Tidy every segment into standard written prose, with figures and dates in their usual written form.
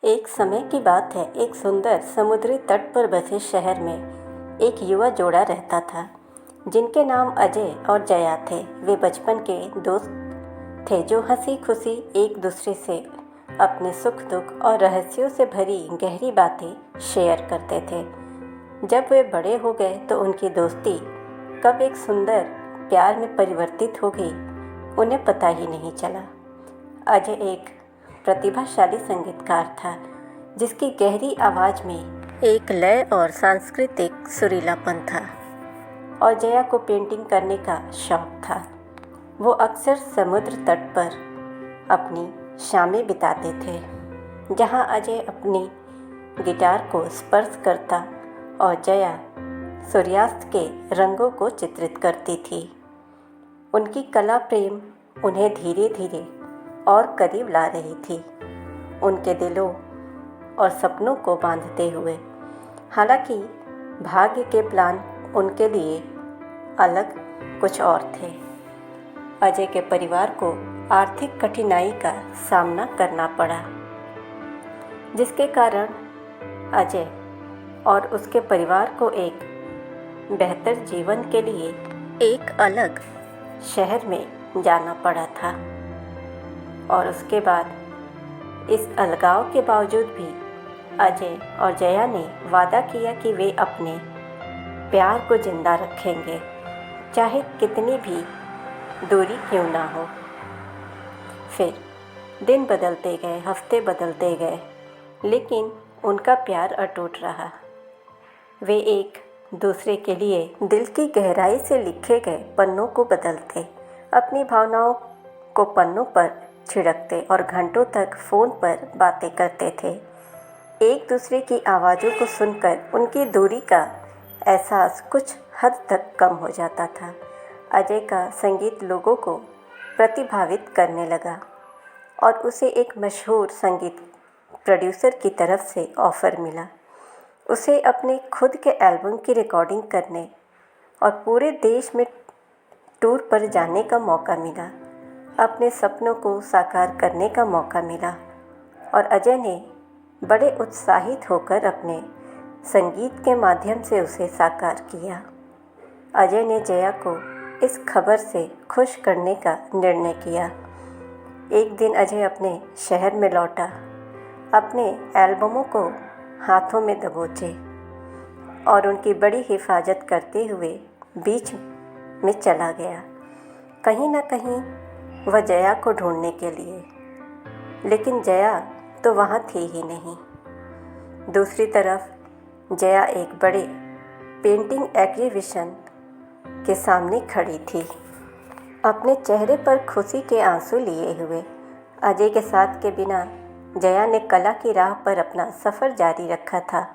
एक समय की बात है। एक सुंदर समुद्री तट पर बसे शहर में एक युवा जोड़ा रहता था जिनके नाम अजय और जया थे। वे बचपन के दोस्त थे जो हंसी खुशी एक दूसरे से अपने सुख दुख और रहस्यों से भरी गहरी बातें शेयर करते थे। जब वे बड़े हो गए तो उनकी दोस्ती कब एक सुंदर प्यार में परिवर्तित हो गई उन्हें पता ही नहीं चला। अजय एक प्रतिभाशाली संगीतकार था जिसकी गहरी आवाज़ में एक लय और सांस्कृतिक सुरीलापन था, और जया को पेंटिंग करने का शौक था। वो अक्सर समुद्र तट पर अपनी शामें बिताते थे जहां अजय अपनी गिटार को स्पर्श करता और जया सूर्यास्त के रंगों को चित्रित करती थी। उनकी कला प्रेम उन्हें धीरे धीरे और करीब ला रही थी, उनके दिलों और सपनों को बांधते हुए। हालांकि भाग्य के प्लान उनके लिए अलग कुछ और थे। अजय के परिवार को आर्थिक कठिनाई का सामना करना पड़ा, जिसके कारण अजय और उसके परिवार को एक बेहतर जीवन के लिए एक अलग शहर में जाना पड़ा था। और उसके बाद इस अलगाव के बावजूद भी अजय और जया ने वादा किया कि वे अपने प्यार को जिंदा रखेंगे, चाहे कितनी भी दूरी क्यों ना हो। फिर दिन बदलते गए, हफ्ते बदलते गए, लेकिन उनका प्यार अटूट रहा। वे एक दूसरे के लिए दिल की गहराई से लिखे गए पन्नों को बदलते, अपनी भावनाओं को पन्नों पर छिड़कते और घंटों तक फ़ोन पर बातें करते थे। एक दूसरे की आवाज़ों को सुनकर उनकी दूरी का एहसास कुछ हद तक कम हो जाता था। अजय का संगीत लोगों को प्रतिभावित करने लगा और उसे एक मशहूर संगीत प्रोड्यूसर की तरफ से ऑफ़र मिला। उसे अपने खुद के एल्बम की रिकॉर्डिंग करने और पूरे देश में टूर पर जाने का मौका मिला। अपने सपनों को साकार करने का मौका मिला और अजय ने बड़े उत्साहित होकर अपने संगीत के माध्यम से उसे साकार किया। अजय ने जया को इस खबर से खुश करने का निर्णय किया। एक दिन अजय अपने शहर में लौटा, अपने एल्बमों को हाथों में दबोचे और उनकी बड़ी हिफाजत करते हुए बीच में चला गया, कहीं ना कहीं वह जया को ढूंढने के लिए। लेकिन जया तो वहाँ थी ही नहीं। दूसरी तरफ जया एक बड़े पेंटिंग एग्जीबिशन के सामने खड़ी थी, अपने चेहरे पर खुशी के आंसू लिए हुए। अजय के साथ के बिना जया ने कला की राह पर अपना सफ़र जारी रखा था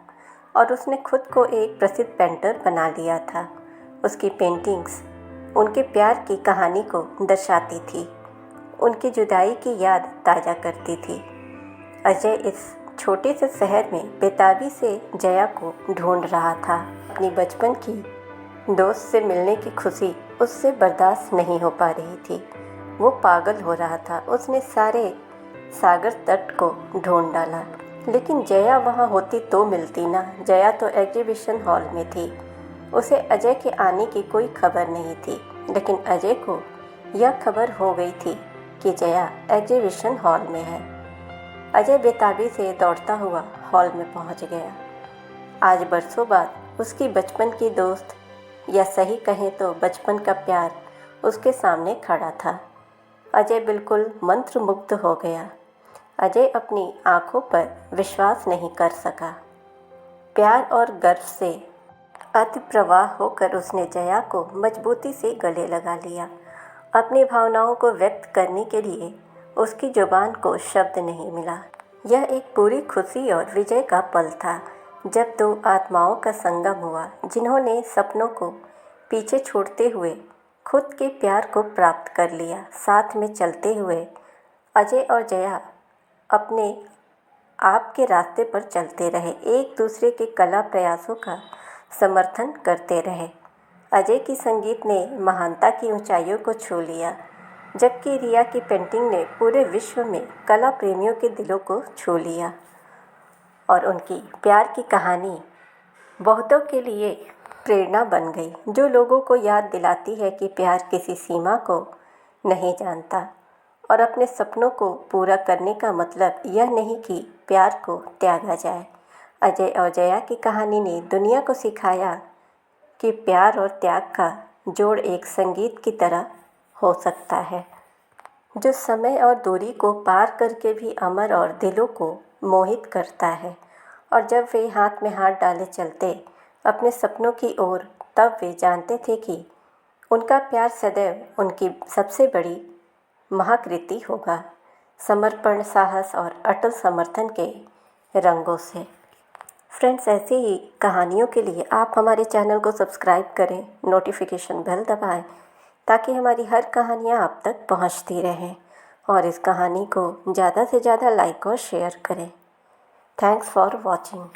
और उसने खुद को एक प्रसिद्ध पेंटर बना लिया था। उसकी पेंटिंग्स उनके प्यार की कहानी को दर्शाती थी, उनकी जुदाई की याद ताज़ा करती थी। अजय इस छोटे से शहर में बेताबी से जया को ढूंढ रहा था। अपनी बचपन की दोस्त से मिलने की खुशी उससे बर्दाश्त नहीं हो पा रही थी। वो पागल हो रहा था। उसने सारे सागर तट को ढूंढ डाला, लेकिन जया वहाँ होती तो मिलती ना। जया तो एग्जीबिशन हॉल में थी। उसे अजय के आने की कोई खबर नहीं थी, लेकिन अजय को यह खबर हो गई थी कि जया एग्जीबिशन हॉल में है। अजय बेताबी से दौड़ता हुआ हॉल में पहुंच गया। आज बरसों बाद उसकी बचपन की दोस्त, या सही कहें तो बचपन का प्यार, उसके सामने खड़ा था। अजय बिल्कुल मंत्रमुग्ध हो गया। अजय अपनी आंखों पर विश्वास नहीं कर सका। प्यार और गर्व से अतिप्रवाह होकर उसने जया को मजबूती से गले लगा लिया। अपनी भावनाओं को व्यक्त करने के लिए उसकी जुबान को शब्द नहीं मिला। यह एक पूरी खुशी और विजय का पल था, जब दो आत्माओं का संगम हुआ जिन्होंने सपनों को पीछे छोड़ते हुए खुद के प्यार को प्राप्त कर लिया। साथ में चलते हुए अजय और जया अपने आप के रास्ते पर चलते रहे, एक दूसरे के कला प्रयासों का समर्थन करते रहे। अजय की संगीत ने महानता की ऊंचाइयों को छू लिया, जबकि रिया की पेंटिंग ने पूरे विश्व में कला प्रेमियों के दिलों को छू लिया। और उनकी प्यार की कहानी बहुतों के लिए प्रेरणा बन गई, जो लोगों को याद दिलाती है कि प्यार किसी सीमा को नहीं जानता और अपने सपनों को पूरा करने का मतलब यह नहीं कि प्यार को त्यागा जाए। अजय और जया की कहानी ने दुनिया को सिखाया कि प्यार और त्याग का जोड़ एक संगीत की तरह हो सकता है, जो समय और दूरी को पार करके भी अमर और दिलों को मोहित करता है। और जब वे हाथ में हाथ डाले चलते अपने सपनों की ओर, तब वे जानते थे कि उनका प्यार सदैव उनकी सबसे बड़ी महाकृति होगा, समर्पण, साहस और अटल समर्थन के रंगों से। फ्रेंड्स, ऐसी ही कहानियों के लिए आप हमारे चैनल को सब्सक्राइब करें, नोटिफिकेशन बेल दबाएं, ताकि हमारी हर कहानियाँ आप तक पहुँचती रहें और इस कहानी को ज़्यादा से ज़्यादा लाइक और शेयर करें। Thanks for watching.